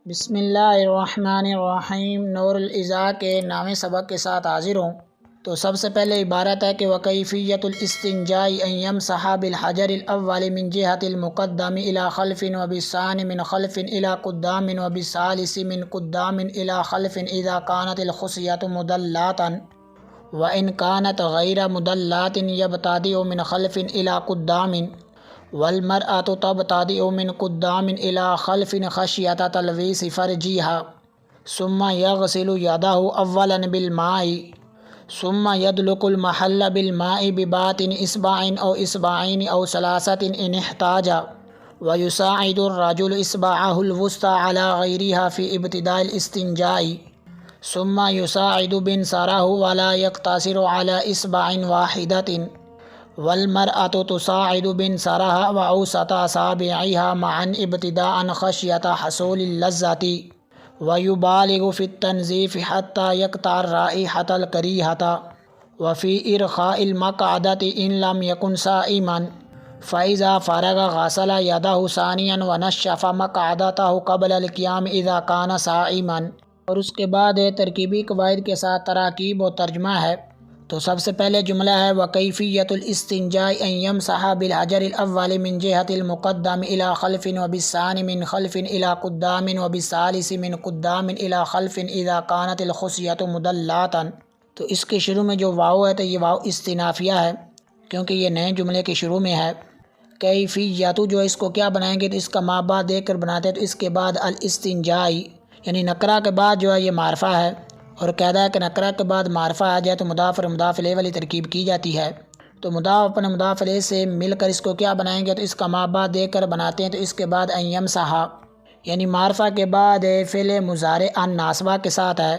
بسم اللہ الرحمن الرحیم۔ نور الازا کے نام سبق کے ساتھ حاضر ہوں۔ تو سب سے پہلے عبارت ہے کہ وکیفیت الاستنجاء ان یمسح بالحجر الاول من جهة المقدم الى خلف وبالثاني من خلف الى قدام وبالثالث من قدام الى خلف اذا كانت الخصية مدلات وان كانت غير مدلات يبتدئ من خلف الى قدام والمرأة تبتدئ من قدام إلى خلف خشية تلويث فرجها ثم يغسل يده أولا بالماء ثم يدلك المحل بالماء بباطن إصبع أو إصبعين أو ثلاثة إن احتاج ويساعد الرجل إصبعه الوسطى على غيرها في ابتداء الاستنجاء ثم يساعد بنصره ولا يقتصر على إصبع واحدة والمرأة تساعد بنصرها وأوسط أصابعها معا ابتداء خشية حصول اللذة ويبالغ في التنظيف حتى يقطع الرائحة الكريهة وفي إرخاء المقعدة إن لم يكن صائما فإذا فرغ غسل يده ثانيا ونشف مقعدته قبل القيام إذا كان صائما۔ اور اس کے بعد ترکیبی قواعد کے ساتھ تراکیب و ترجمہ ہے۔ تو سب سے پہلے جملہ ہے وکیفیت الاستنجاء ان یمسح بالحجر الاول من جهة المقدم الى خلف وبالثاني من خلف الى قدام وبالثالث من قدام الى خلف اذا كانت الخصية مدلاتا۔ تو اس کے شروع میں جو واو ہے تو یہ واو استنافیہ ہے کیونکہ یہ نئے جملے کے شروع میں ہے۔ کیفیت جو اس کو کیا بنائیں گے تو اس کا ما بعد دے کر بناتے ہیں، تو اس کے بعد الاستنجاء یعنی نکرہ کے بعد جو ہے یہ معرفہ ہے، اور قاعدہ ہے کہ نکرہ کے بعد معرفہ آ جائے تو مضاف اور مضاف الیہ والی ترکیب کی جاتی ہے۔ تو مضاف اپنے مضاف الیہ سے مل کر اس کو کیا بنائیں گے تو اس کا ما بعد دے کر بناتے ہیں، تو اس کے بعد ان یمسح یعنی معرفہ کے بعد فعل مضارع ناصبہ کے ساتھ ہے،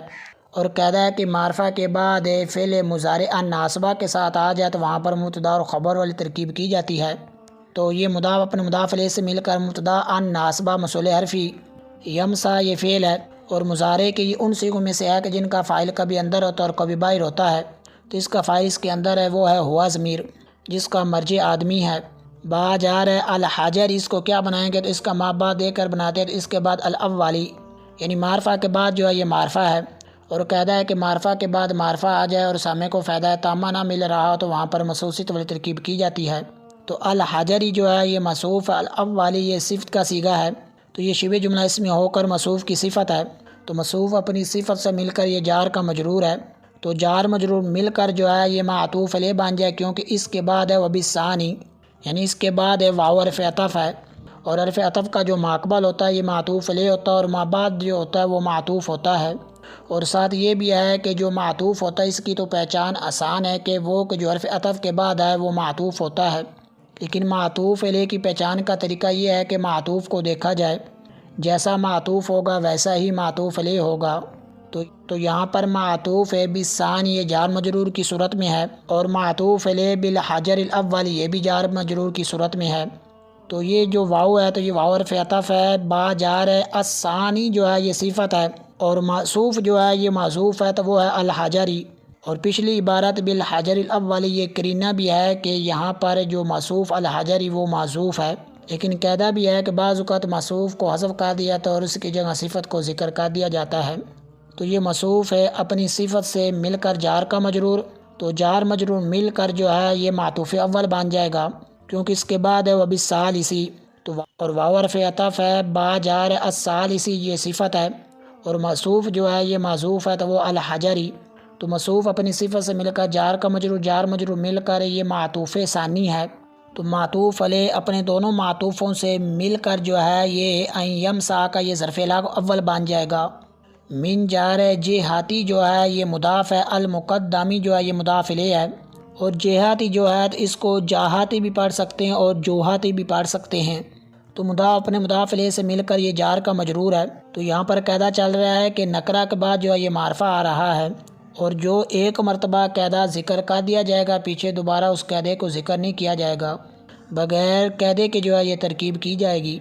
اور قاعدہ ہے کہ معرفہ کے بعد فعل مضارع ناصبہ کے ساتھ آ جائے تو وہاں پر مبتدا اور خبر والی ترکیب کی جاتی ہے۔ تو یہ مضاف اپنے مضاف الیہ سے مل کر مبتدا ناصبہ موصول حرفی، یمسح یہ فعل ہے، اور مضارع کے یہ ان صیغوں میں سے ہے کہ جن کا فاعل کبھی اندر ہوتا ہے اور کبھی باہر ہوتا ہے۔ تو اس کا فاعل اس کے اندر ہے، وہ ہے ہوا ضمیر جس کا مرجع آدمی ہے۔ با جار الحجر اس کو کیا بنائیں گے تو اس کا ما بعد دے کر بناتے ہیں، تو اس کے بعد الاولی یعنی معرفہ کے بعد جو ہے یہ معرفہ ہے، اور قاعدہ ہے کہ معرفہ کے بعد معرفہ آ جائے اور سامع کو فائدہ تامہ نہ مل رہا ہو تو وہاں پر مصوصیت والی ترکیب کی جاتی ہے۔ تو الحجری جو ہے یہ موصوف، الاولی یہ صفت کا صیغہ ہے، تو یہ شبہ جملہ اسمی ہو کر موصوف کی صفت ہے۔ تو موصوف اپنی صفت سے مل کر یہ جار کا مجرور ہے، تو جار مجرور مل کر جو ہے یہ معطوف علیہ بن جائے، کیونکہ اس کے بعد ہے وبالثانی یعنی اس کے بعد ہے واو حرف عطف ہے، اور حرف عطف کا جو ماقبل ہوتا ہے یہ معطوف علیہ ہوتا ہے، اور ما بعد جو ہوتا ہے وہ معطوف ہوتا ہے۔ اور ساتھ یہ بھی ہے کہ جو معطوف ہوتا ہے اس کی تو پہچان آسان ہے کہ وہ جو حرف عطف کے بعد ہے وہ معطوف ہوتا ہے، لیکن معطوف علیہ کی پہچان کا طریقہ یہ ہے کہ معطوف کو دیکھا جائے، جیسا معطوف ہوگا ویسا ہی معطوف علیہ ہوگا۔ تو یہاں پر معطوف بالثانی یہ جار مجرور کی صورت میں ہے، اور معطوف علیہ بالحجر الاول یہ بھی جار مجرور کی صورت میں ہے۔ تو یہ جو واو ہے تو یہ واو حرف عطف ہے، با جار ہے، الثانی جو ہے یہ صفت ہے، اور موصوف جو ہے یہ معذوف ہے تو وہ ہے الحجری۔ اور پچھلی عبارت بالحجر الاول یہ قرینہ بھی ہے کہ یہاں پر جو موصوف الحجری وہ معذوف ہے، لیکن قاعدہ بھی ہے کہ بعض اوقات موصوف کو حذف کر دیا تو اور اس کی جگہ صفت کو ذکر کر دیا جاتا ہے۔ تو یہ موصوف ہے اپنی صفت سے مل کر جار کا مجرور، تو جار مجرور مل کر جو ہے یہ معطوف اول بن جائے گا، کیونکہ اس کے بعد ہے وبالثالثی، تو اور واو حرف عطف ہے، با جار الثالثی یہ صفت ہے، اور موصوف جو ہے یہ معذوف ہے تو وہ الحجری۔ تو موصوف اپنی صفت سے مل کر جار کا مجرور، جار مجرور مل کر یہ معطوف ثانی ہے، تو معطوف علیہ اپنے دونوں معطوفوں سے مل کر جو ہے یہ ان یمسح کا یہ ظرف اعلیٰ اول بن جائے گا۔ من جار جہاتی جو ہے یہ مضاف ہے، المقدمی جو ہے یہ مضاف الیہ ہے، اور جہاتی جو ہے تو اس کو جاہاتی بھی پڑھ سکتے ہیں اور جوہاتی بھی پڑھ سکتے ہیں۔ تو مضاف اپنے مضاف الیہ سے مل کر یہ جار کا مجرور ہے۔ تو یہاں پر قاعدہ چل رہا ہے کہ نکرہ کے بعد جو ہے یہ معرفہ آ رہا ہے، اور جو ایک مرتبہ قاعدہ ذکر کر دیا جائے گا پیچھے دوبارہ اس قاعدے کو ذکر نہیں کیا جائے گا، بغیر قاعدے کے جو ہے یہ ترکیب کی جائے گی۔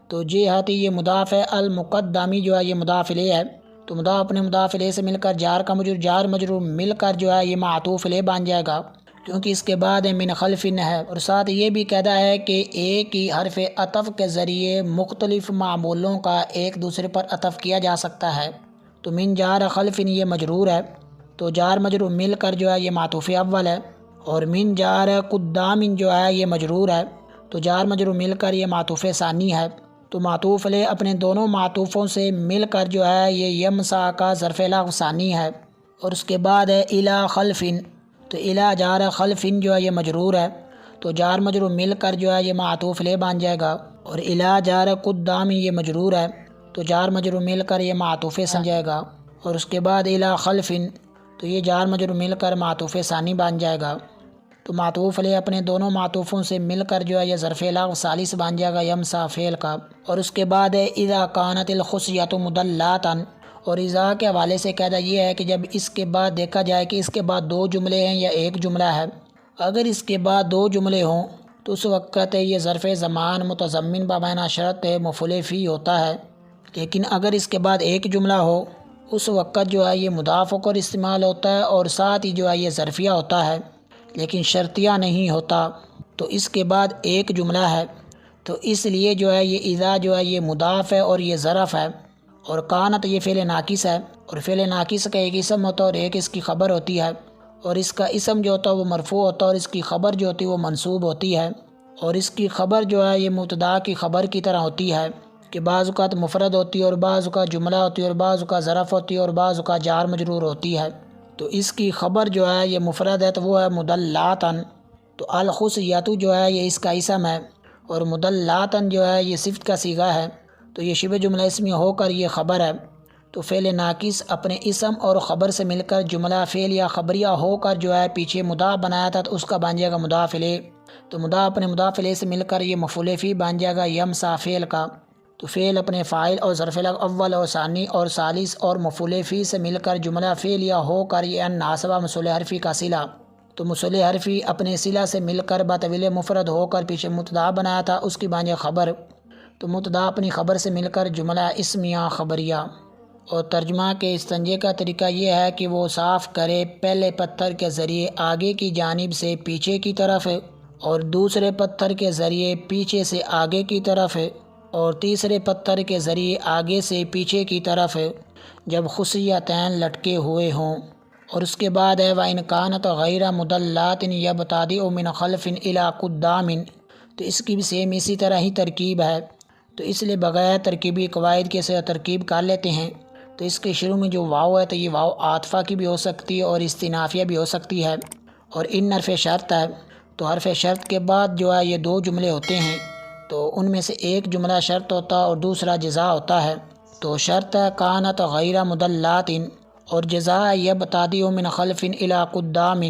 تو جہاتی یہ مضاف ہے، المقدمی جو ہے یہ مضاف الیہ ہے، تو مضاف اپنے مضاف الیہ سے مل کر جار کا مجرور، جار مجرور مل کر جو ہے یہ معطوف علیہ بن جائے گا، کیونکہ اس کے بعد من خلف ہے، اور ساتھ یہ بھی قاعدہ ہے کہ ایک ہی حرف عطف کے ذریعے مختلف معمولوں کا ایک دوسرے پر عطف کیا جا سکتا ہے۔ تو من جار خلف یہ مجرور ہے، تو جار مجرور مل کر جو ہے یہ معطوف اول ہے، اور من جار قدام جو ہے یہ مجرور ہے، تو جار مجرور مل کر یہ معطوف ثانی ہے۔ تو معطوف لے اپنے دونوں معطوفوں سے مل کر جو ہے یہ یمسا کا ظرف لغو ثانی ہے، اور اس کے بعد ہے الی خلف، تو الی جار خلف جو ہے یہ مجرور ہے، تو جار مجرور مل کر جو ہے یہ معطوف لے بن جائے گا، اور الی جار قدام یہ مجرور ہے، تو جار مجرور مل کر یہ معطوف سن جائے گا، اور اس کے بعد الی خلف، تو یہ جار مجرور مل کر معطوف ثانی بن جائے گا۔ تو معطوف لے اپنے دونوں معطوفوں سے مل کر جو ہے یہ ظرف لغو ثالث بن جائے گا یمسا فعل کا، اور اس کے بعد ہے اذا کانت الخصیۃ مدلۃ، اور اذا کے حوالے سے قاعدہ یہ ہے کہ جب اس کے بعد دیکھا جائے کہ اس کے بعد دو جملے ہیں یا ایک جملہ ہے، اگر اس کے بعد دو جملے ہوں تو اس وقت یہ ظرف زمان متضمن بمعنی شرط مفعول فی ہوتا ہے، لیکن اگر اس کے بعد ایک جملہ ہو اس وقت جو ہے یہ مضاف ہو کر استعمال ہوتا ہے، اور ساتھ ہی جو ہے یہ ظرفیہ ہوتا ہے لیکن شرطیہ نہیں ہوتا۔ تو اس کے بعد ایک جملہ ہے تو اس لیے جو ہے یہ اذا جو ہے یہ مضاف ہے اور یہ ظرف ہے، اور کانت یہ فعل ناقص ہے، اور فعل ناقص کا ایک اسم ہوتا ہے اور ایک اس کی خبر ہوتی ہے، اور اس کا اسم جو ہوتا ہے وہ مرفوع ہوتا ہے اور اس کی خبر جو ہوتی ہے وہ منصوب ہوتی ہے، اور اس کی خبر جو ہے یہ مبتدا کی خبر کی طرح ہوتی ہے کہ بعض اوقات مفرد ہوتی ہے اور بعض اوقات جملہ ہوتی ہے اور بعض اوقات ظرف ہوتی ہے اور بعض اوقات جار مجرور ہوتی ہے۔ تو اس کی خبر جو ہے یہ مفرد ہے تو وہ ہے مدلاتن، تو الخصیۃ جو ہے یہ اس کا اسم ہے، اور مدلاتن جو ہے یہ صفت کا صیغہ ہے، تو یہ شبہ جملہ اسمی ہو کر یہ خبر ہے۔ تو فعل ناقص اپنے اسم اور خبر سے مل کر جملہ فعل یا خبریہ ہو کر جو ہے پیچھے مضاف بنایا تھا تو اس کا بن جائے گا مضاف الیہ، تو مضاف اپنے مضاف الیہ سے مل کر یہ مفعول فی بن جائے گا یمسا فعل کا، تو فعل اپنے فاعل اور ظرف لغو اول اور ثانی اور ثالث اور مفعول فی سے مل کر جملہ فعلیہ ہو کر یہ ان ناصبہ موصول حرفی کا صلہ، تو موصول حرفی اپنے صلہ سے مل کر بطویل مفرد ہو کر پیچھے مبتدا بنایا تھا اس کی بن جائے خبر، تو مبتدا اپنی خبر سے مل کر جملہ اسمیہ خبریہ۔ اور ترجمہ کے استنجے کا طریقہ یہ ہے کہ وہ صاف کرے پہلے پتھر کے ذریعے آگے کی جانب سے پیچھے کی طرف، اور دوسرے پتھر کے ذریعے پیچھے سے آگے کی طرف، اور تیسرے پتھر کے ذریعے آگے سے پیچھے کی طرف جب خصیتین لٹکے ہوئے ہوں، اور اس کے بعد ہے وَإِنْ كَانَتْ غَيْرَ مُدَلَّاتٍ يَبْتَدِئُ مِنْ خَلْفٍ إِلَىٰ قُدَّامٍ، تو اس کی بھی سیم اسی طرح ہی ترکیب ہے، تو اس لیے بغیر ترکیبی قواعد کے سے ترکیب کر لیتے ہیں۔ تو اس کے شروع میں جو واو ہے تو یہ واو عاطفہ کی بھی ہو سکتی ہے اور استنافیہ بھی ہو سکتی ہے، اور ان حرف شرط ہے، تو حرف شرط کے بعد جو ہے یہ دو جملے ہوتے ہیں، تو ان میں سے ایک جملہ شرط ہوتا ہے اور دوسرا جزا ہوتا ہے۔ تو شرط ہے کانت غیر مدلات، اور جزا یبتدئ من خلف الی قدام،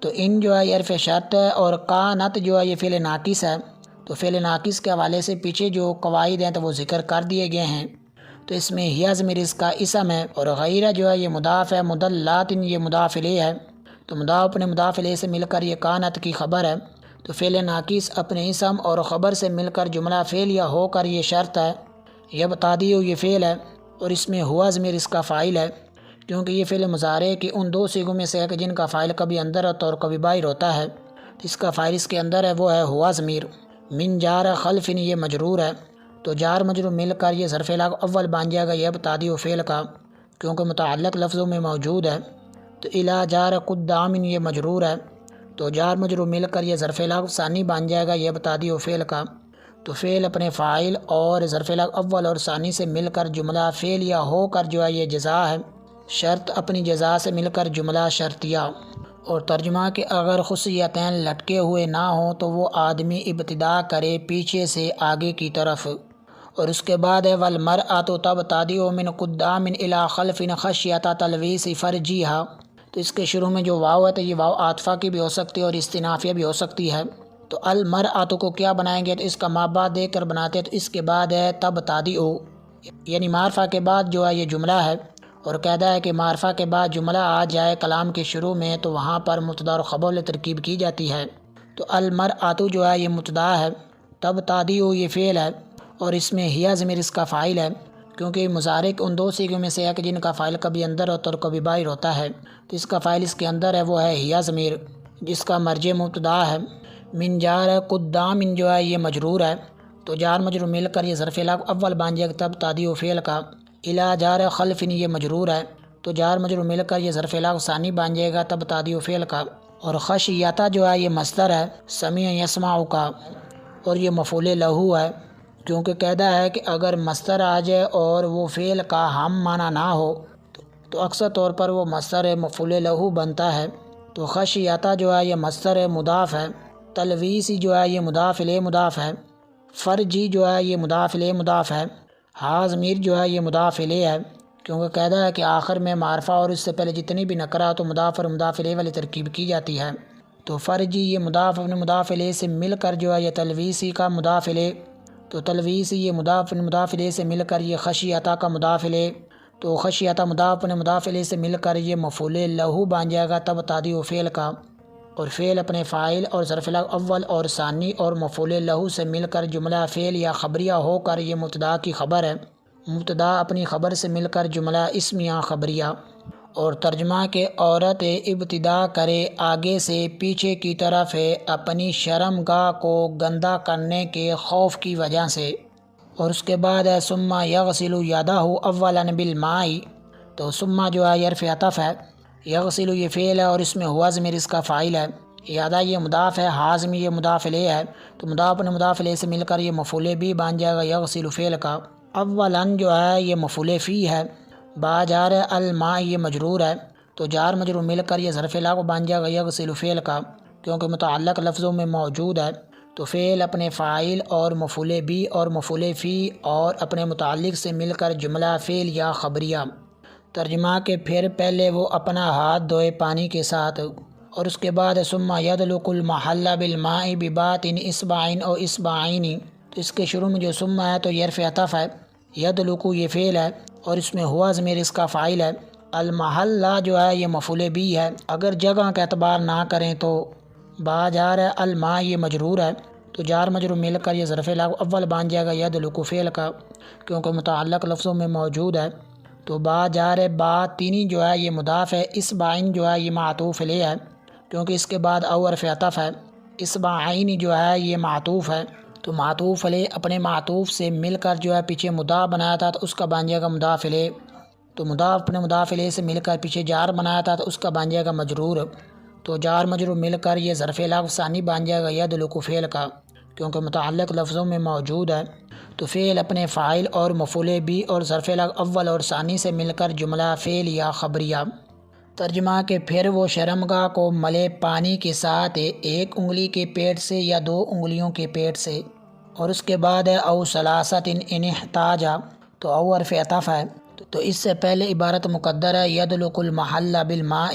تو ان جو ہے یہ حرف شرط ہے، اور کانت جو ہے یہ فعل ناقص ہے، تو فعل ناقص کے حوالے سے پیچھے جو قواعد ہیں تو وہ ذکر کر دیے گئے ہیں۔ تو اس میں ہی ضمیر اس کا اسم ہے، اور غیرہ جو ہے یہ مضاف ہے، مدلات یہ مضاف الیہ ہے، تو مضاف اپنے مضاف الیہ سے مل کر یہ کانت کی خبر ہے، تو فعل ناقص اپنے اسم اور خبر سے مل کر جملہ فعلیہ ہو کر یہ شرط ہے، یبتدئ یہ فعل ہے، اور اس میں ہوا ضمیر اس کا فاعل ہے، کیونکہ یہ فعل مضارع کی ان دو صیغوں میں سے ہے کہ جن کا فاعل کبھی اندر ہوتا ہے اور کبھی باہر ہوتا ہے، اس کا فاعل اس کے اندر ہے وہ ہے ہوا ضمیر۔ من جار خلف یہ مجرور ہے، تو جار مجرور مل کر یہ ظرف لغو اول بن جائے گا یبتدئ فعل کا، کیونکہ متعلق لفظوں میں موجود ہے۔ تو الی جار قدام یہ مجرور ہے، تو جار مجرور مل کر یہ ظرف لغو ثانی بن جائے گا یبتدئ فعل کا، تو فعل اپنے فاعل اور ظرف لغو اول اور ثانی سے مل کر جملہ فعلیہ ہو کر جو ہے یہ جزا ہے، شرط اپنی جزا سے مل کر جملہ شرطیہ۔ اور ترجمہ کہ اگر خصیتین لٹکے ہوئے نہ ہوں تو وہ آدمی ابتدا کرے پیچھے سے آگے کی طرف، اور اس کے بعد ہے والمرأۃ تبتدئ من قدام الی خلف خشیۃ تلویث فرجیہا، تو اس کے شروع میں جو واو ہے تو یہ واو عاطفہ کی بھی ہو سکتی ہے اور استنافیہ بھی ہو سکتی ہے، تو المرأۃ کو کیا بنائیں گے تو اس کا مابعد دے کر بناتے ہیں، تو اس کے بعد ہے تبتدئ، یعنی معرفہ کے بعد جو ہے یہ جملہ ہے، اور قاعدہ ہے کہ معرفہ کے بعد جملہ آ جائے کلام کے شروع میں تو وہاں پر مبتدا اور خبر ترکیب کی جاتی ہے۔ تو المرأۃ جو ہے یہ مبتدا ہے، تبتدئ یہ فعل ہے، اور اس میں ہی ضمیر اس کا فاعل ہے، کیونکہ مضارع ان دو صیغوں میں سے ہے کہ جن کا فاعل کبھی اندر ہوتا ہے اور کبھی باہر ہوتا ہے، تو اس کا فاعل اس کے اندر ہے وہ ہے ہی ضمیر۔ جس کا مرجع مبتدا ہے۔ من جار قدام جو ہے یہ مجرور ہے، تو جار مجرور مل کر یہ ظرف لا اول بن جائے گا تب تادی و فعل کا۔ الا جار خلف یہ مجرور ہے، تو جار مجرور مل کر یہ ظرف لا ثانی بن جائے گا تب تادی و فعل کا۔ اور خشیتا جو ہے یہ مصدر ہے سمیع یسمع کا، اور یہ مفعول لہو ہے، کیونکہ قاعدہ ہے کہ اگر مصدر آ جائے اور وہ فعل کا ہم معنی نہ ہو تو اکثر طور پر وہ مصدر مفعول لہو بنتا ہے۔ تو خشیتا جو ہے یہ مصدر مضاف ہے، تلویسی جو ہے یہ مضاف الیہ مضاف ہے، فرجی جو ہے یہ مضاف الیہ مضاف ہے، حاضمیر جو ہے یہ مضاف الیہ ہے، کیونکہ قاعدہ ہے کہ آخر میں معرفہ اور اس سے پہلے جتنی بھی نکرہ تو مضاف اور مضاف الیہ والی ترکیب کی جاتی ہے۔ تو فرجی یہ مضاف اپنے مضاف الیہ سے مل کر جو ہے یہ تلویسی کا مضاف الیہ، تو تلویسی یہ مضاف اپنے مضاف الیہ سے مل کر یہ خشیتا کا مضاف الیہ، تو خشیتا مضاف اپنے مضاف الیہ سے مل کر یہ مفعول لہو بن جائے گا تب تادی و فعل کا۔ اور فعل اپنے فاعل اور ظرف لا اول اور ثانی اور مفعول لہو سے مل کر جملہ فعل یا خبریہ ہو کر یہ مبتدا کی خبر ہے، مبتدا اپنی خبر سے مل کر جملہ اسمیہ خبریہ۔ اور ترجمہ کہ عورت ابتدا کرے آگے سے پیچھے کی طرف اپنی شرمگاہ کو گندہ کرنے کے خوف کی وجہ سے۔ اور اس کے بعد ہے ثم یغسل یدہ اولا بالماء، تو ثم جو ہے حرف عطف ہے، یغسل یہ فعل ہے اور اس میں ہوا ضمیر اس کا فاعل ہے، یدہ یہ مضاف ہے، حازم یہ مضاف الیہ ہے، تو مضاف اپنے مضاف الیہ سے مل کر یہ مفعول بھی بن جائے گا یغسل فعل کا۔ اولا جو ہے یہ مفعول فی ہے، با جار الماء یہ مجرور ہے، تو جار مجرور مل کر یہ ظرف لا کو بن جائے گا یغسل فعل کا، کیونکہ متعلق لفظوں میں موجود ہے۔ تو فعل اپنے فاعل اور مفعول بھی اور مفعول فی اور اپنے متعلق سے مل کر جملہ فعل یا خبریہ۔ ترجمہ کہ پھر پہلے وہ اپنا ہاتھ دھوئے پانی کے ساتھ، اور اس کے بعد ثم یدلک المحل بالماء بباطن اصبع او اصبعین، تو اس کے شروع میں جو ثم ہے تو یہ حرف عطف ہے، یدلک یہ فعل ہے اور اس میں ہوا ضمیر اس کا فاعل ہے، المحلہ جو ہے یہ مفعول بھی ہے، اگر جگہ کا اعتبار نہ کریں تو با جار الماء یہ مجرور ہے، تو جار مجرور مل کر یہ ظرف لا اول بن جائے گا یدلک فعل کا، کیونکہ متعلق لفظوں میں موجود ہے۔ تو با جار با تینی جو ہے یہ مضاف ہے، اصبعین جو ہے یہ معطوف الیہ ہے، کیونکہ اس کے بعد او حرف عطف ہے، اصبعین جو ہے یہ معطوف ہے، تو معطوف علیہ اپنے معطوف سے مل کر جو ہے پیچھے مضاف بنایا تھا تو اس کا بن جائے گا مضاف الیہ، تو مضاف اپنے مضاف الیہ سے مل کر پیچھے جار بنایا تھا تو اس کا بن جائے گا مجرور، تو جار مجرور مل کر یہ ظرف لا ثانی بن جائے گا یدلک فعل کا، کیونکہ متعلق لفظوں میں موجود ہے۔ تو فعل اپنے فاعل اور مفعول بھی اور ظرف لا اول اور ثانی سے مل کر جملہ فعل یا خبریہ۔ ترجمہ کہ پھر وہ شرمگاہ کو ملے پانی کے ساتھ ایک انگلی کے پیٹ سے یا دو انگلیوں کے پیٹ سے، اور اس کے بعد ہے او ثلاثۃ ان احتاجا، تو او حرف عطف ہے، تو اس سے پہلے عبارت مقدر ہے یدلک المحل بالماء،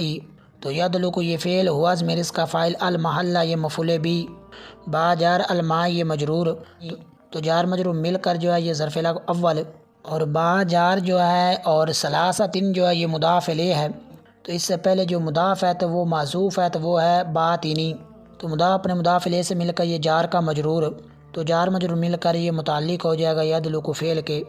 تو یدلک یہ فعل ہوا ضمیر اس کا فاعل، المحلہ یہ مفعول بھی، با جار الماء یہ مجرور، تو جار مجرور مل کر جو ہے یہ ظرف لا اول، اور با جار جو ہے اور ثلاثۃ جو ہے یہ مضاف الیہ ہے، تو اس سے پہلے جو مضاف ہے تو وہ معذوف ہے تو وہ ہے با تینی، تو مضاف اپنے مضاف الیہ سے مل کر یہ جار کا مجرور، تو جار مجرور مل کر یہ متعلق ہو جائے گا یدلک فعل کے،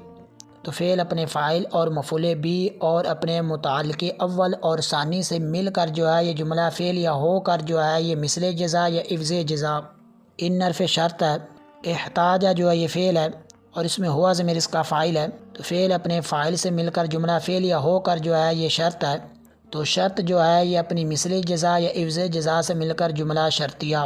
تو فعل اپنے فاعل اور مفعول بھی اور اپنے متعلق اول اور ثانی سے مل کر جو ہے یہ جملہ فعل یا ہو کر جو ہے یہ مثل جزا یا عوض جزا۔ ان حرف شرط ہے، احتاجہ جو ہے یہ فعل ہے اور اس میں ہوا ضمیر اس کا فاعل ہے، تو فعل اپنے فاعل سے مل کر جملہ فعل یا ہو کر جو ہے یہ شرط ہے، تو شرط جو ہے یہ اپنی مثل جزا یا عوض جزا سے مل کر جملہ شرطیہ۔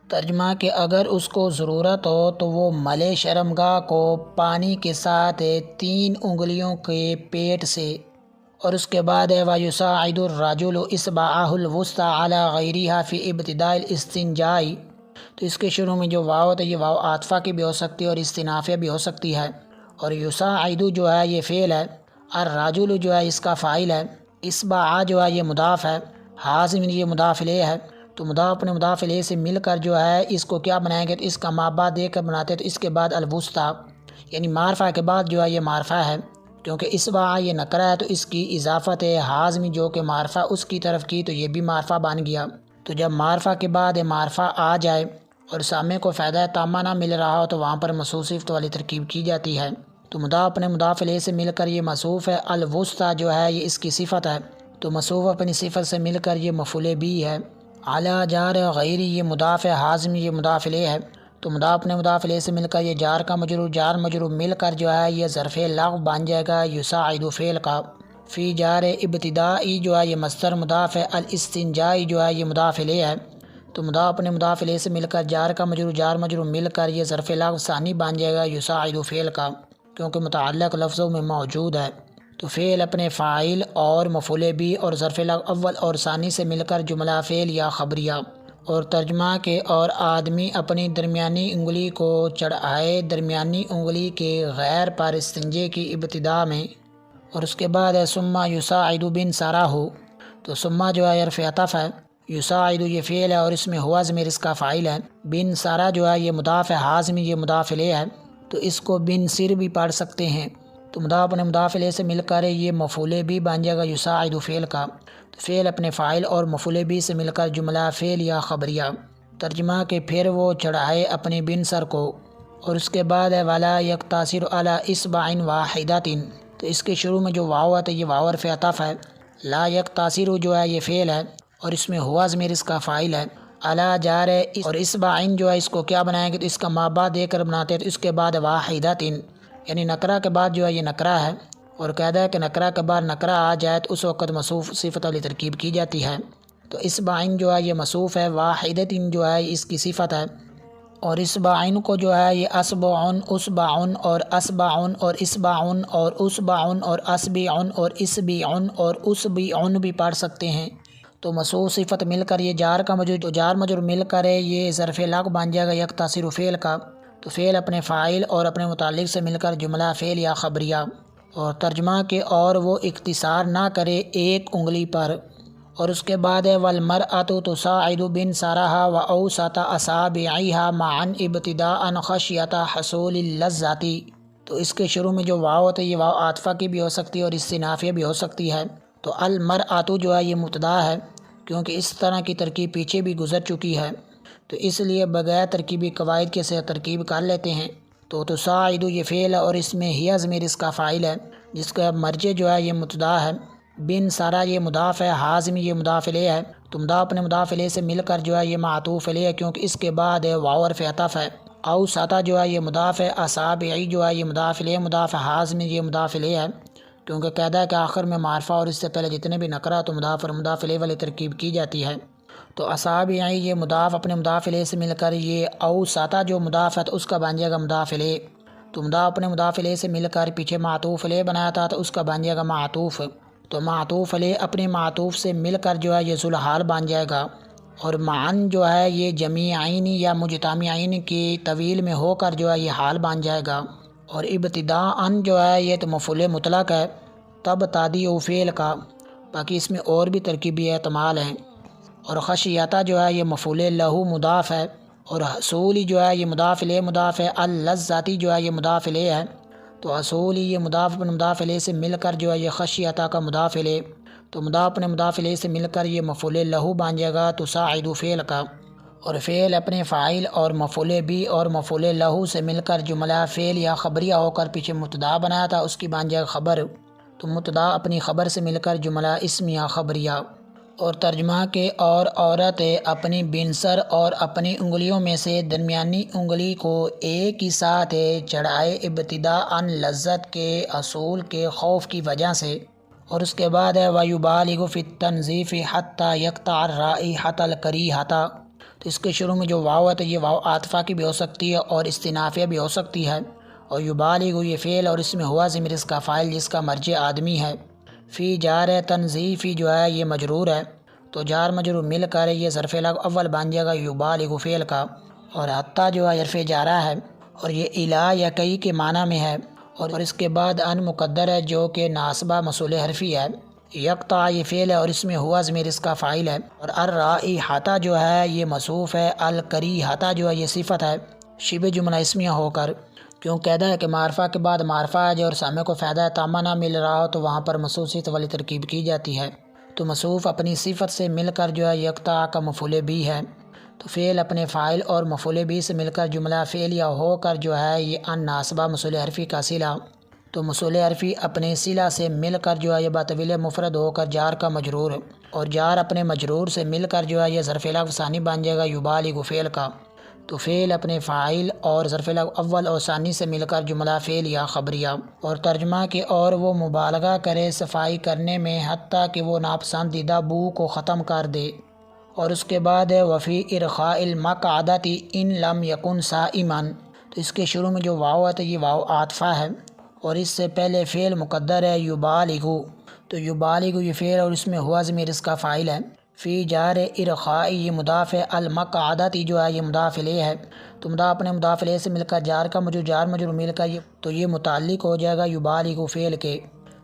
ترجمہ کہ اگر اس کو ضرورت ہو تو وہ ملے شرمگاہ کو پانی کے ساتھ 3 انگلیوں کے پیٹ سے، اور اس کے بعد ہے وَيُسَاعِدُ الرَّجُلُ إِصْبَعَهُ الْوُسْطَىٰ عَلَىٰ غَيْرِهَا فِي ابْتِدَاءِ الاستنجاء، تو اس کے شروع میں جو واو ہے یہ واو عاطفہ کی بھی ہو سکتی ہے اور استنافیہ بھی ہو سکتی ہے، اور یساعد جو ہے یہ فعل ہے، الرجل جو ہے اس کا فاعل ہے، اصبع جو ہے یہ مضاف ہے، حازم یہ مضاف الیہ ہے، تو مضاف اپنے مضاف الیہ سے مل کر جو ہے اس کو کیا بنائیں گے، تو اس کا مابعد دے کر بناتے ہیں، تو اس کے بعد الوسطیٰ یعنی معرفہ کے بعد جو ہے یہ معرفہ ہے، کیونکہ اصبع یہ نکرہ ہے تو اس کی اضافت ہے حازم جو کہ معرفہ اس کی طرف کی، تو یہ بھی معرفہ بن گیا۔ تو جب معرفہ کے بعد معرفہ آ جائے اور سامع کو فائدہ تامہ نہ مل رہا ہو تو وہاں پر موصوف صفت والی ترکیب کی جاتی ہے، تو مضاف اپنے مضاف الیہ سے مل کر یہ موصوف ہے، الوسطیٰ جو ہے یہ اس کی صفت ہے، تو موصوف اپنی صفت سے مل کر یہ مفعول بھی ہے، اعلیٰ جار غیری یہ مضاف ہے، حازم یہ مضاف الیہ ہے، تو مضاف اپنے مضاف الیہ سے مل کر یہ جار کا مجرور، جار مجرور مل کر جو ہے یہ ظرف لغو بن جائے گا یساعد فعل کا۔ فی جار ابتدائی جو ہے یہ مصدر مضاف ہے، الاستنجائی جو ہے یہ مضاف الیہ ہے، تو مضاف اپنے مضاف الیہ سے مل کر جار کا مجرور، جار مجرور مل کر یہ ظرف لغو ثانی بن جائے گا یساعد فعل کا، کیونکہ متعلق لفظوں میں موجود ہے۔ تو فعل اپنے فاعل اور مفعول بھی اور ظرف لغو اول اور ثانی سے مل کر جملہ فعل یا خبریہ، اور ترجمہ کے اور آدمی اپنی درمیانی انگلی کو چڑھائے درمیانی انگلی کے غیر پر استنجے کی ابتدا میں، اور اس کے بعد ہے ثم یساعد بن سارا ہو، تو ثم جو ہے حرف عطف ہے، یساعد یہ فعل ہے اور اس میں ہوا ضمیر اس کا فاعل ہے، بن سارا جو ہے یہ مضاف ہے، حازم یہ مضاف الیہ ہے، تو اس کو بن سر بھی پڑھ سکتے ہیں، تو مضاف اپنے مضاف الیہ سے مل کر یہ مفعول بھی بن جائے گا یساعد فعل کا، تو فعل اپنے فاعل اور مفعول بھی سے مل کر جملہ فعل یا خبریہ، ترجمہ کے پھر وہ چڑھائے اپنے بن سر کو، اور اس کے بعد ہے ولا یقتصر علی اصبع واحدۃ، تو اس کے شروع میں جو واو ہے یہ واو حرف عطف ہے، لا یقتصر جو ہے یہ فعل ہے اور اس میں ہوا ضمیر اس کا فاعل ہے، علی جار اور اصبع جو ہے اس کو کیا بنائیں گے، تو اس کا مابعد دے کر بناتے ہیں، تو اس کے بعد واحدۃ یعنی نکرہ کے بعد جو ہے یہ نکرہ ہے، اور قاعدہ ہے کہ نکرہ کے بعد نکرہ آ جائے تو اس وقت موصوف صفت والی ترکیب کی جاتی ہے، تو اصبع جو ہے یہ موصوف ہے، واحدۃ جو ہے اس کی صفت ہے، اور اصبع کو جو ہے یہ اصبع اصبع اور اصبع اور اصبع اور اصبع اور اصبع اور اصبع اور اصبع بھی پڑھ سکتے ہیں، تو موصوف صفت مل کر یہ جار کا مجرور، جار مجرور مل کر یہ ظرف لغو بن جائے گا یقتصر فعل کا، تو فعل اپنے فاعل اور اپنے متعلق سے مل کر جملہ فعل یا خبریہ، اور ترجمہ کے اور وہ اختصار نہ کرے ایک انگلی پر، اور اس کے بعد ہے والمرأۃ تساعد بنصرها واوسط اصابعها معا ابتداء خشیۃ حصول اللذۃ، تو اس کے شروع میں جو واو ہوتا ہے یہ واو عاطفہ کی بھی ہو سکتی ہے اور استئنافیہ بھی ہو سکتی ہے، تو المرأۃ جو ہے یہ مبتدا ہے کیونکہ اس طرح کی ترکیب پیچھے بھی گزر چکی ہے، تو اس لیے بغیر ترکیبی قواعد کے سے ترکیب کر لیتے ہیں، تو تساعد یہ فعل ہے اور اس میں ہی ضمیر اس کا فاعل ہے جس کا مرجع جو ہے یہ مبتدا ہے، بن سارا یہ مضاف ہے، حازم یہ مضاف الیہ ہے، تو مضاف اپنے مضاف الیہ سے مل کر جو ہے یہ معطوف الیہ ہے کیونکہ اس کے بعد ہے واو حرف عطف ہے، اوسط جو ہے یہ مضاف ہے، اصابعی جو ہے یہ مضاف الیہ مضاف ہے، حازم یہ مضاف الیہ ہے کیونکہ قاعدہ ہے کہ آخر میں معرفہ اور اس سے پہلے جتنے بھی نکرہ تو مضاف اور مضاف الیہ والی ترکیب کی جاتی ہے، تو اصابعی یہ مضاف اپنے مضاف الیہ سے مل کر یہ اوسط جو مضاف ہے تو اس کا بن جائے گا مضاف الیہ، تو مضاف اپنے مضاف الیہ سے مل کر پیچھے معطوف الیہ بنایا تھا تو اس کا بن جائے گا معطوف، تو معطوف علیہ اپنے معطوف سے مل کر جو ہے یہ ذوالحال بن جائے گا، اور معن جو ہے یہ جمیعین یا مجتمعین کی طویل میں ہو کر جو ہے یہ حال بن جائے گا، اور ابتداء جو ہے یہ تو مفعول مطلق ہے تب تادی و فعل کا، باقی اس میں اور بھی ترکیبی احتمال ہیں، اور خشیتہ جو ہے یہ مفعول لہو مضاف ہے، اور حصولی جو ہے یہ مضاف الیہ مضاف ہے، اللذاتی جو ہے یہ مضاف الیہ ہے، تو حصولی یہ مضاف اپنے مضاف الیہ سے مل کر جو ہے یہ خشیتہ کا مضاف الیہ، تو مضاف اپنے مضاف الیہ سے مل کر یہ مفعول لہو بن جائے گا تساعد فعل کا، اور فعل اپنے فاعل اور مفعول بھی اور مفعول لہو سے مل کر جملہ فعل یا خبریہ ہو کر پیچھے مبتدا بنایا تھا اس کی بن جائے گا خبر، تو مبتدا اپنی خبر سے مل کر جملہ اسم یا خبریہ، اور ترجمہ کے اور عورت اپنی بنسر اور اپنی انگلیوں میں سے درمیانی انگلی کو ایک ہی ساتھ چڑھائے ابتداءً لذت کے حصول کے خوف کی وجہ سے، اور اس کے بعد ہے وَيُبَالِغُ فِي التَّنْظِيفِ حَتَّى يَقْطَعَ الرَّائِحَةَ الْكَرِيهَةَ، تو اس کے شروع میں جو واو ہے تو یہ واو عاطفہ کی بھی ہو سکتی ہے اور استئنافیہ بھی ہو سکتی ہے، اور یبالغ یہ فعل اور اس میں ہوا ضمیر اس کا فاعل جس کا مرجع آدمی ہے، فی جار تنظیفی جو ہے یہ مجرور ہے، تو جار مجرور مل کر یہ ظرف لغو اول بن جائے گا یبالغ فعل کا، اور حتیٰ جو ہے حرف جارہ ہے اور یہ الا یا کئی کے معنی میں ہے، اور اس کے بعد ان مقدر ہے جو کہ ناصبہ موصول حرفی ہے، یقطع یہ فعل ہے اور اس میں ہوا ضمیر اس کا فاعل ہے، اور الرائحۃ جو ہے یہ موصوف ہے، الکریہۃ جو ہے یہ صفت ہے شبہ جملہ اسمیہ ہو کر، کیوں قاعدہ ہے کہ معرفہ کے بعد معرفہ ہے جو اور سامع کو فائدہ تامہ نہ مل رہا ہو تو وہاں پر موصوف صفت والی ترکیب کی جاتی ہے، تو موصوف اپنی صفت سے مل کر جو ہے یقطع کا مفعول بھی ہے، تو فعل اپنے فاعل اور مفعول بھی سے مل کر جملہ فعلیہ ہو کر جو ہے یہ ان ناصبہ موصول حرفی کا صلہ، تو مصول عرفی اپنے صلہ سے مل کر جو ہے یہ بطویل مفرد ہو کر جار کا مجرور ہے، اور جار اپنے مجرور سے مل کر جو ہے یہ ظرف لفظ ثانی بن جائے گا یبالغ فعل کا۔ تو فعل اپنے فاعل اور ظرف لفظ اول اور ثانی سے مل کر جملہ فعل یا خبریہ، اور ترجمہ کے اور وہ مبالغہ کرے صفائی کرنے میں حتیٰ کہ وہ ناپسندیدہ بو کو ختم کر دے۔ اور اس کے بعد ہے وفی ارخاء المقعدۃ ان لم یکن صائما، تو اس کے شروع میں جو واو ہے تو یہ واو عاطفہ ہے، اور اس سے پہلے فعل مقدر ہے یبالغ، تو یبالغ یہ فعل اور اس میں ہوا ضمیر اس کا فاعل ہے۔ فی جار ارخاء یہ مضاف ہے، المقعدۃ جو ہے یہ مضاف الیہ ہے، تو مضاف اپنے مضاف الیہ سے مل کر جار کا مجرور جار مجرور مل کر تو یہ متعلق ہو جائے گا یبالغ فعل کے،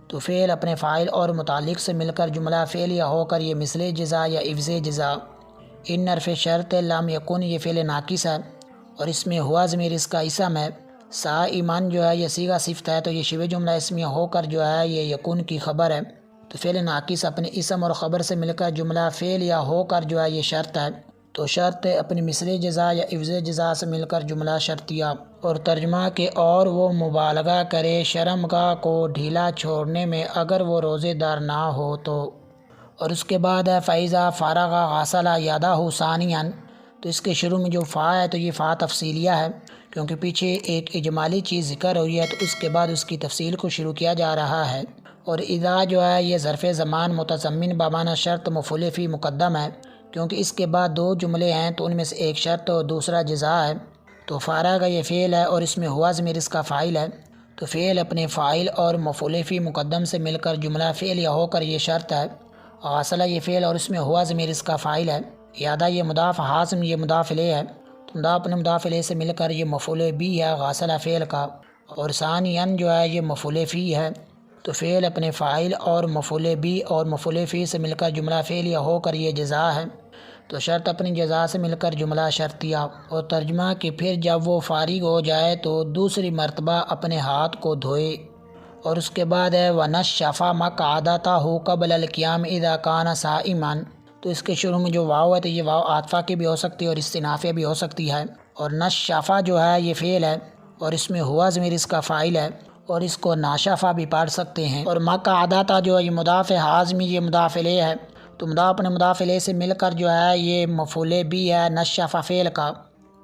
تو فعل اپنے فاعل اور متعلق سے مل کر جملہ فعل یا ہو کر یہ مثل جزا یا عوض جزا۔ ان حرف شرط لم یکن یہ فعل ناقص ہے، اور اس میں ہوا ضمیر اس کا اسم ہے۔ صائمن جو ہے یہ صیغہ صفت ہے، تو یہ شبہ جملہ اسمیہ ہو کر جو ہے یہ یکن کی خبر ہے، تو فعل ناقص اپنے اسم اور خبر سے مل کر جملہ فعل یا ہو کر جو ہے یہ شرط ہے، تو شرط اپنی مثل جزا یا عوض جزا سے مل کر جملہ شرطیہ۔ اور ترجمہ کے اور وہ مبالغہ کرے شرمگاہ کو ڈھیلا چھوڑنے میں اگر وہ روزے دار نہ ہو تو۔ اور اس کے بعد ہے فَإِذَا فَرَغَ غَسَلَ يَدَهُ ثَانِيًا، تو اس کے شروع میں جو فا ہے تو یہ فا تفصیلیہ ہے، کیونکہ پیچھے ایک اجمالی چیز ذکر ہوئی ہے تو اس کے بعد اس کی تفصیل کو شروع کیا جا رہا ہے۔ اور اذا جو ہے یہ ظرف زمان متضمن بمعنی شرط مفعول فی مقدم ہے، کیونکہ اس کے بعد دو جملے ہیں تو ان میں سے ایک شرط اور دوسرا جزا ہے، تو فارغ یہ فعل ہے اور اس میں ہوا ضمیر اس کا فاعل ہے، تو فعل اپنے فاعل اور مفعول فی مقدم سے مل کر جملہ فعل یا ہو کر یہ شرط ہے۔ غسلہ یہ فعل اور اس میں ہوا ضمیر اس کا فاعل ہے، یادہ یہ مضاف، حازم یہ مضاف الیہ ہے، تو مضاف اپنے مضاف الیہ سے مل کر یہ مفعول بی ہے غسلہ فعل کا، اور ثانیاً جو ہے یہ مفعول فی ہے، تو فعل اپنے فاعل اور مفعول بی اور مفعول فی سے مل کر جملہ فعل یا ہو کر یہ جزا ہے، تو شرط اپنی جزا سے مل کر جملہ شرطیہ۔ اور ترجمہ کہ پھر جب وہ فارغ ہو جائے تو دوسری مرتبہ اپنے ہاتھ کو دھوئے۔ اور اس کے بعد ہے وَنَشَّفَ مَقْعَدَتَهُ قَبْلَ الْقِيَامِ إِذَا كَانَ صَائِمًا، تو اس کے شروع میں جو واو ہے تو یہ واو عاطفہ کی بھی ہو سکتی ہے اور استنافیہ بھی ہو سکتی ہے، اور نشفہ جو ہے یہ فعل ہے اور اس میں ہوا ضمیر اس کا فاعل ہے، اور اس کو ناشفہ بھی پڑھ سکتے ہیں۔ اور مقعدتہ جو ہے یہ مضاف ہے، حازمی یہ مضاف الیہ ہے، تو مضاف اپنے مضاف الیہ سے مل کر جو ہے یہ مفعول بی ہے نشفہ فعل کا،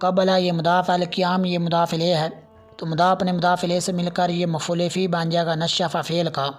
قبل یہ مضاف، القیام یہ مضاف الیہ ہے، تو مضاف اپنے مضاف الیہ سے مل کر یہ مفعول فی بن جائے گا نشفہ فعل کا۔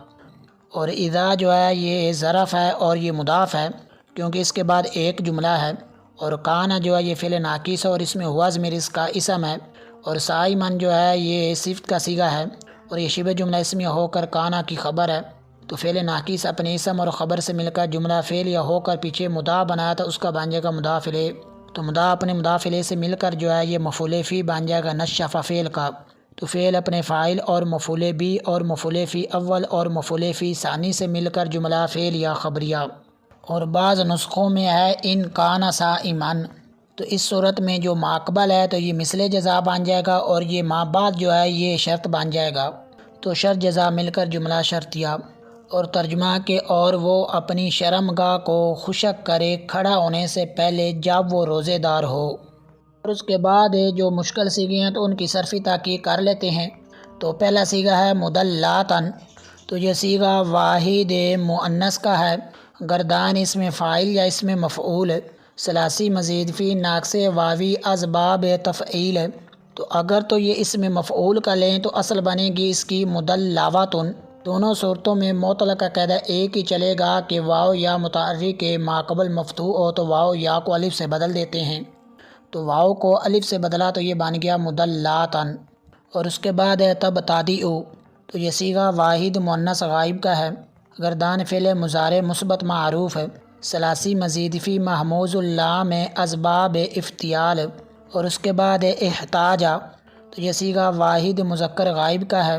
اور اذا جو ہے یہ ظرف ہے اور یہ مضاف ہے، کیونکہ اس کے بعد ایک جملہ ہے، اور کانا جو ہے یہ فعل ناقص ہے اور اس میں ہوا ضمیر اس کا اسم ہے، اور صائمن جو ہے یہ صفت کا صیغہ ہے اور یہ شبہ جملہ اسمیہ ہو کر کانا کی خبر ہے، تو فعل ناقص اپنے اسم اور خبر سے مل کر جملہ فعل یا ہو کر پیچھے مضاف بنایا تھا اس کا بن جائے گا مضاف الیہ، تو مضاف اپنے مضاف الیہ سے مل کر جو ہے یہ مفعول فی بن جائے گا نشفہ فعل کا، تو فعل اپنے فاعل اور مفعول بی اور مفعول فی اول اور مفعول فی ثانی سے مل کر جملہ فعل یا خبریہ۔ اور بعض نسخوں میں ہے ان کان صائمن، تو اس صورت میں جو ماقبل ہے تو یہ مثل جزا بن جائے گا اور یہ ما بعد جو ہے یہ شرط بن جائے گا، تو شرط جزا مل کر جملہ شرطیہ۔ اور ترجمہ کے اور وہ اپنی شرمگاہ کو خشک کرے کھڑا ہونے سے پہلے جب وہ روزے دار ہو۔ اور اس کے بعد جو مشکل صیغے ہیں تو ان کی صرفی تحقیق کر لیتے ہیں۔ تو پہلا صیغہ ہے مدلاتن، تو یہ صیغہ واحد مؤنث کا ہے، گردان اس میں فاعل یا اس میں مفعول، ثلاثی مزید فی ناقص واوی اسباب تفعیل، تو اگر تو یہ اس میں مفعول کا لیں تو اصل بنے گی اس کی مدلّواتن۔ دونوں صورتوں میں معطل کا قاعدہ ایک ہی چلے گا کہ واو یا متحرک کے ماقبل مفتوح ہو تو واو یا کو الف سے بدل دیتے ہیں، تو واو کو الف سے بدلا تو یہ بن گیا مدلاتن۔ اور اس کے بعد ہے تب تادیع، تو یہ صیغہ واحد مؤنث غائب کا ہے، گردان فعل مضارع مثبت معروف ہے، ثلاثی مزید فی محموز اللام اسباب افتعال۔ اور اس کے بعد احتاجا، تو یہ صیغہ واحد مذکر غائب کا ہے،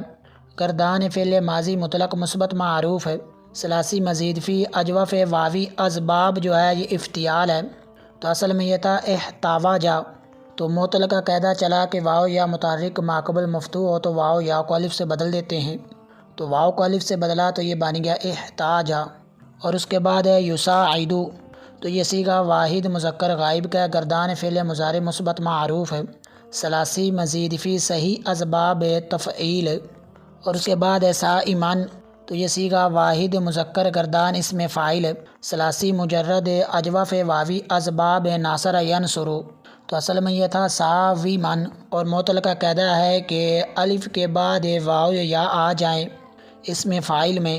گردان فعل ماضی مطلق مثبت معروف ہے، ثلاثی مزید فی اجوف واوی اسباب جو ہے یہ افتعال ہے، تو اصل میں یہ تھا احتواجا، تو معطل کا قاعدہ چلا کہ واو یا متحرک ماقبل مفتوح ہو تو واو یا کو الف سے بدل دیتے ہیں، تو واو کو الف سے بدلا تو یہ بن گیا احتاجا۔ اور اس کے بعد ہے یساعد، تو یہ صیغہ واحد مذکر غائب کا گردان فعل مضارع مثبت معروف ہے، ثلاثی مزید فی صحیح اسباب تفعیل۔ اور اس کے بعد ہے صائمن، تو یہ صیغہ واحد مذکر گردان اس میں فاعل ثلاثی مجرد اجوف واوی اسباب ناصر ینصرو، تو اصل میں یہ تھا صاویمن، اور معطل کا قاعدہ ہے کہ الف کے بعد واو یا آ جائیں اس میں فاعل میں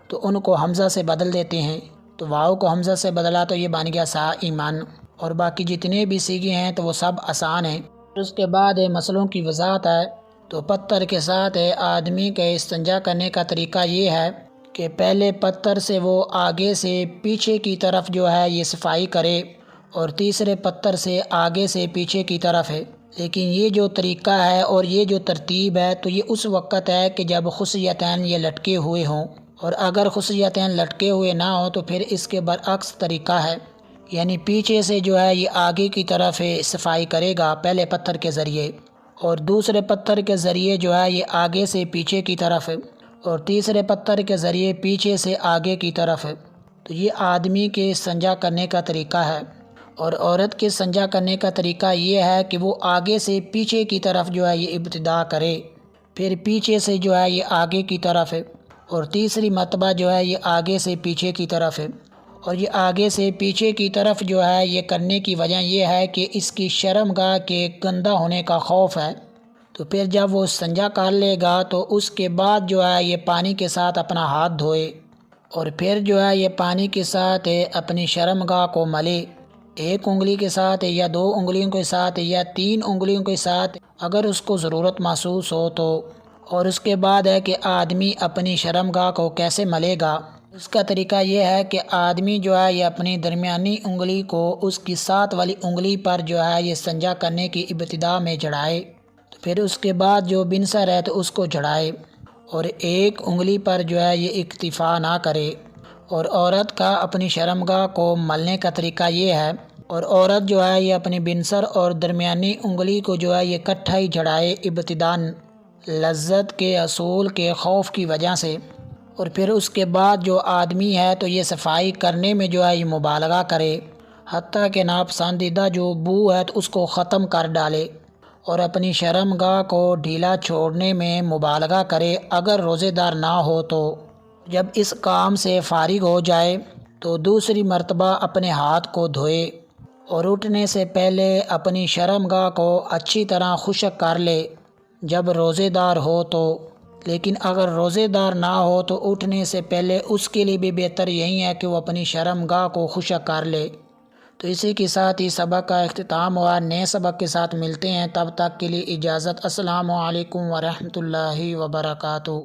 تو ان کو حمزہ سے بدل دیتے ہیں، تو واو کو حمزہ سے بدلا تو یہ بن گیا صائمن، اور باقی جتنے بھی صیغے ہیں تو وہ سب آسان ہیں۔ اس کے بعد مسئلوں کی وضاحت ہے، تو پتھر کے ساتھ آدمی کے استنجا کرنے کا طریقہ یہ ہے کہ پہلے پتھر سے وہ آگے سے پیچھے کی طرف جو ہے یہ صفائی کرے، اور تیسرے پتھر سے آگے سے پیچھے کی طرف ہے، لیکن یہ جو طریقہ ہے اور یہ جو ترتیب ہے تو یہ اس وقت ہے کہ جب خصیتین یہ لٹکے ہوئے ہوں، اور اگر خصیتین لٹکے ہوئے نہ ہوں تو پھر اس کے برعکس طریقہ ہے، یعنی پیچھے سے جو ہے یہ آگے کی طرف صفائی کرے گا پہلے پتھر کے ذریعے، اور دوسرے پتھر کے ذریعے جو ہے یہ آگے سے پیچھے کی طرف، اور تیسرے پتھر کے ذریعے پیچھے سے آگے کی طرف۔ تو یہ آدمی کے استنجا کرنے کا طریقہ ہے، اور عورت کے استنجا کرنے کا طریقہ یہ ہے کہ وہ آگے سے پیچھے کی طرف جو ہے یہ ابتدا کرے، پھر پیچھے سے جو ہے یہ آگے کی طرف، اور تیسری مرتبہ جو ہے یہ آگے سے پیچھے کی طرف، اور یہ آگے سے پیچھے کی طرف جو ہے یہ کرنے کی وجہ یہ ہے کہ اس کی شرمگاہ کے گندہ ہونے کا خوف ہے، تو پھر جب وہ استنجا کر لے گا تو اس کے بعد جو ہے یہ پانی کے ساتھ اپنا ہاتھ دھوئے، اور پھر جو ہے یہ پانی کے ساتھ اپنی شرمگاہ کو ملے، ایک انگلی کے ساتھ یا دو انگلیوں کے ساتھ یا تین انگلیوں کے ساتھ اگر اس کو ضرورت محسوس ہو تو، اور اس کے بعد ہے کہ آدمی اپنی شرمگاہ کو کیسے ملے گا۔ اس کا طریقہ یہ ہے کہ آدمی جو ہے یہ اپنی درمیانی انگلی کو اس کی ساتھ والی انگلی پر جو ہے یہ استنجا کرنے کی ابتدا میں جڑائے، تو پھر اس کے بعد جو بنسر ہے تو اس کو جڑائے، اور ایک انگلی پر جو ہے یہ اکتفا نہ کرے، اور عورت کا اپنی شرمگاہ کو ملنے کا طریقہ یہ ہے، اور عورت جو ہے یہ اپنی بنسر اور درمیانی انگلی کو جو ہے یہ اکٹھا ہی جڑائے ابتداً لذت کے حصول کے خوف کی وجہ سے، اور پھر اس کے بعد جو آدمی ہے تو یہ صفائی کرنے میں جو ہے یہ مبالغہ کرے، حتیٰ کہ ناپسندیدہ جو بو ہے تو اس کو ختم کر ڈالے، اور اپنی شرمگاہ کو ڈھیلا چھوڑنے میں مبالغہ کرے اگر روزے دار نہ ہو تو۔ جب اس کام سے فارغ ہو جائے تو دوسری مرتبہ اپنے ہاتھ کو دھوئے، اور اٹھنے سے پہلے اپنی شرمگاہ کو اچھی طرح خشک کر لے جب روزے دار ہو تو، لیکن اگر روزے دار نہ ہو تو اٹھنے سے پہلے اس کے لیے بھی بہتر یہی ہے کہ وہ اپنی شرمگاہ کو خشک کر لے۔ تو اسی کے ساتھ ہی سبق کا اختتام ہوا، نئے سبق کے ساتھ ملتے ہیں، تب تک کے لیے اجازت، السلام علیکم ورحمۃ اللہ وبرکاتہ۔